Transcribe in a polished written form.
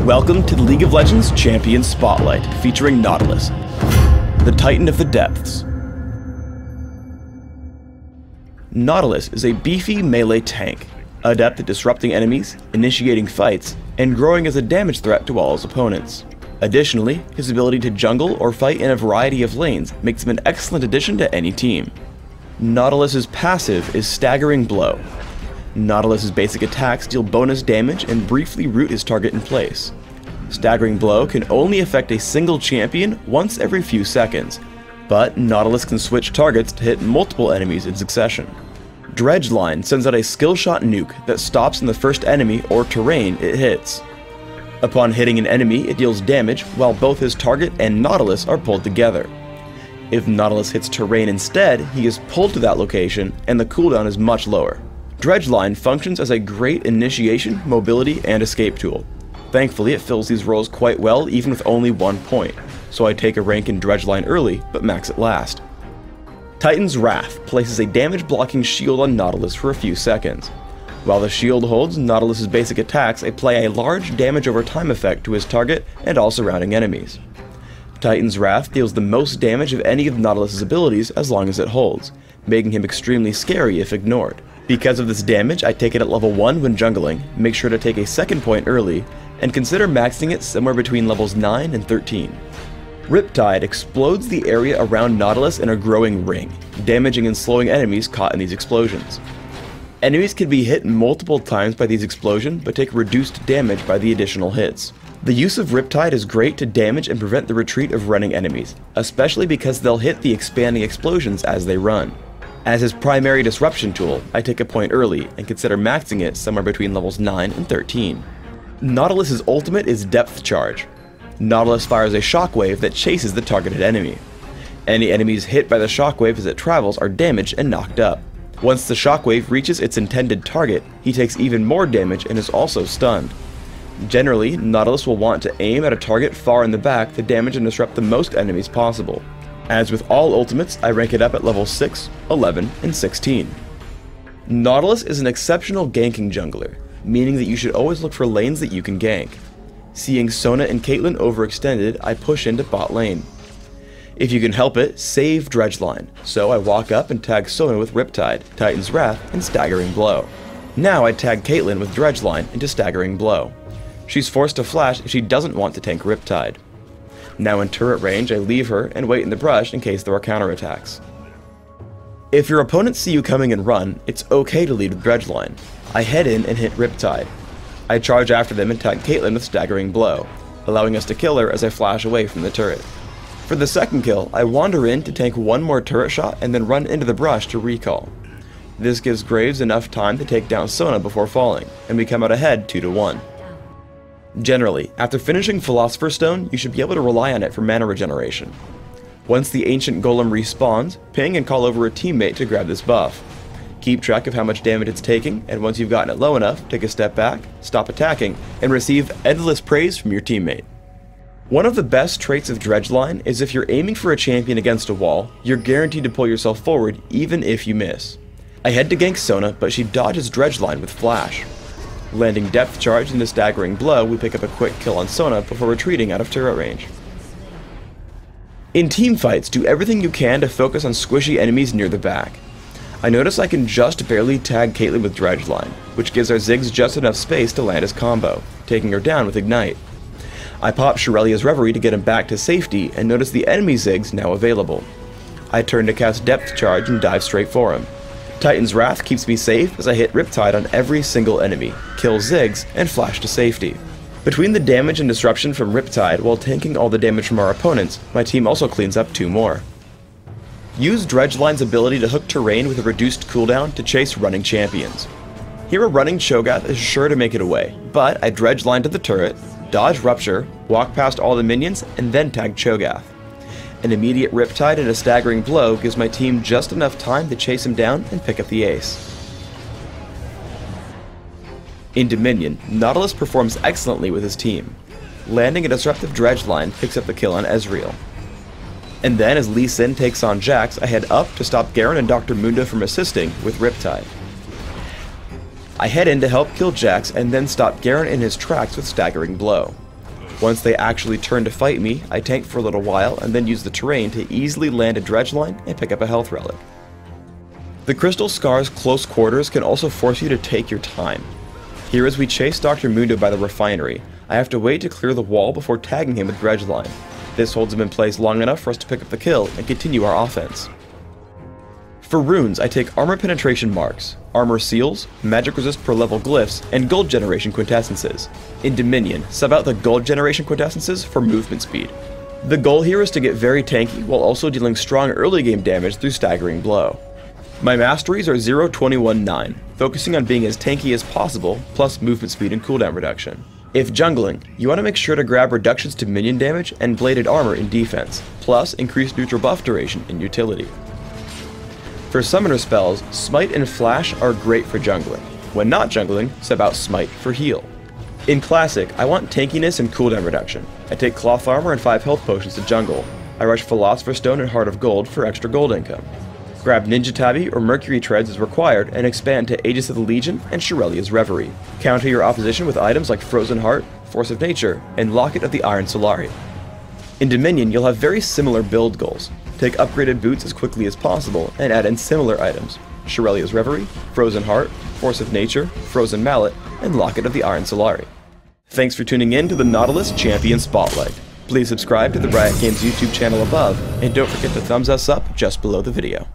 Welcome to the League of Legends Champion Spotlight, featuring Nautilus, the Titan of the Depths. Nautilus is a beefy melee tank, adept at disrupting enemies, initiating fights, and growing as a damage threat to all his opponents. Additionally, his ability to jungle or fight in a variety of lanes makes him an excellent addition to any team. Nautilus's passive is Staggering Blow. Nautilus's basic attacks deal bonus damage and briefly root his target in place. Staggering Blow can only affect a single champion once every few seconds, but Nautilus can switch targets to hit multiple enemies in succession. Dredge Line sends out a skill shot nuke that stops in the first enemy or terrain it hits. Upon hitting an enemy, it deals damage while both his target and Nautilus are pulled together. If Nautilus hits terrain instead, he is pulled to that location and the cooldown is much lower. Dredge Line functions as a great initiation, mobility, and escape tool. Thankfully, it fills these roles quite well even with only 1 point, so I take a rank in Dredge Line early, but max it last. Titan's Wrath places a damage blocking shield on Nautilus for a few seconds. While the shield holds Nautilus's basic attacks, apply a large damage over time effect to his target and all surrounding enemies. Titan's Wrath deals the most damage of any of Nautilus's abilities as long as it holds, making him extremely scary if ignored. Because of this damage, I take it at level 1 when jungling, make sure to take a second point early, and consider maxing it somewhere between levels 9 and 13. Riptide explodes the area around Nautilus in a growing ring, damaging and slowing enemies caught in these explosions. Enemies can be hit multiple times by these explosions, but take reduced damage by the additional hits. The use of Riptide is great to damage and prevent the retreat of running enemies, especially because they'll hit the expanding explosions as they run. As his primary disruption tool, I take a point early and consider maxing it somewhere between levels 9 and 13. Nautilus's ultimate is Depth Charge. Nautilus fires a shockwave that chases the targeted enemy. Any enemies hit by the shockwave as it travels are damaged and knocked up. Once the shockwave reaches its intended target, he takes even more damage and is also stunned. Generally, Nautilus will want to aim at a target far in the back to damage and disrupt the most enemies possible. As with all ultimates, I rank it up at level 6, 11, and 16. Nautilus is an exceptional ganking jungler, meaning that you should always look for lanes that you can gank. Seeing Sona and Caitlyn overextended, I push into bot lane. If you can help it, save Dredge Line, so I walk up and tag Sona with Riptide, Titan's Wrath, and Staggering Blow. Now I tag Caitlyn with Dredge Line into Staggering Blow. She's forced to flash if she doesn't want to tank Riptide. Now in turret range, I leave her and wait in the brush in case there are counterattacks. If your opponents see you coming and run, it's okay to lead with Dredge Line. I head in and hit Riptide. I charge after them and tag Caitlyn with Staggering Blow, allowing us to kill her as I flash away from the turret. For the second kill, I wander in to tank one more turret shot and then run into the brush to recall. This gives Graves enough time to take down Sona before falling, and we come out ahead 2-1. Generally, after finishing Philosopher's Stone, you should be able to rely on it for mana regeneration. Once the Ancient Golem respawns, ping and call over a teammate to grab this buff. Keep track of how much damage it's taking, and once you've gotten it low enough, take a step back, stop attacking, and receive endless praise from your teammate. One of the best traits of Dredge Line is if you're aiming for a champion against a wall, you're guaranteed to pull yourself forward even if you miss. I head to gank Sona, but she dodges Dredge Line with Flash. Landing Depth Charge into Staggering Blow, we pick up a quick kill on Sona before retreating out of turret range. In teamfights, do everything you can to focus on squishy enemies near the back. I notice I can just barely tag Caitlyn with Dredge Line, which gives our Ziggs just enough space to land his combo, taking her down with Ignite. I pop Shurelia's Reverie to get him back to safety and notice the enemy Ziggs now available. I turn to cast Depth Charge and dive straight for him. Titan's Wrath keeps me safe as I hit Riptide on every single enemy, kill Ziggs, and flash to safety. Between the damage and disruption from Riptide while tanking all the damage from our opponents, my team also cleans up 2 more. Use Dredge Line's ability to hook terrain with a reduced cooldown to chase running champions. Here a running Cho'Gath is sure to make it away, but I Dredge Line to the turret, dodge Rupture, walk past all the minions, and then tag Cho'Gath. An immediate Riptide and a Staggering Blow gives my team just enough time to chase him down and pick up the ace. In Dominion, Nautilus performs excellently with his team. Landing a disruptive Dredge Line picks up the kill on Ezreal. And then as Lee Sin takes on Jax, I head up to stop Garen and Dr. Mundo from assisting with Riptide. I head in to help kill Jax and then stop Garen in his tracks with Staggering Blow. Once they actually turn to fight me, I tank for a little while and then use the terrain to easily land a dredge line and pick up a health relic. The Crystal Scar's close quarters can also force you to take your time. Here, as we chase Dr. Mundo by the refinery, I have to wait to clear the wall before tagging him with dredge line. This holds him in place long enough for us to pick up the kill and continue our offense. For runes, I take armor penetration marks, armor seals, magic resist per level glyphs, and gold generation quintessences. In Dominion, sub out the gold generation quintessences for movement speed. The goal here is to get very tanky while also dealing strong early game damage through staggering blow. My masteries are 0, 21, 9, focusing on being as tanky as possible, plus movement speed and cooldown reduction. If jungling, you want to make sure to grab reductions to minion damage and bladed armor in defense, plus increased neutral buff duration in utility. For summoner spells, Smite and Flash are great for jungling. When not jungling, sub out Smite for heal. In Classic, I want tankiness and cooldown reduction. I take Cloth Armor and 5 health potions to jungle. I rush Philosopher's Stone and Heart of Gold for extra gold income. Grab Ninja Tabi or Mercury Treads as required and expand to Aegis of the Legion and Shirelia's Reverie. Counter your opposition with items like Frozen Heart, Force of Nature, and Locket of the Iron Solari. In Dominion, you'll have very similar build goals. Take upgraded boots as quickly as possible and add in similar items: Shirelia's Reverie, Frozen Heart, Force of Nature, Frozen Mallet, and Locket of the Iron Solari. Thanks for tuning in to the Nautilus Champion Spotlight. Please subscribe to the Riot Games YouTube channel above, and don't forget to thumbs us up just below the video.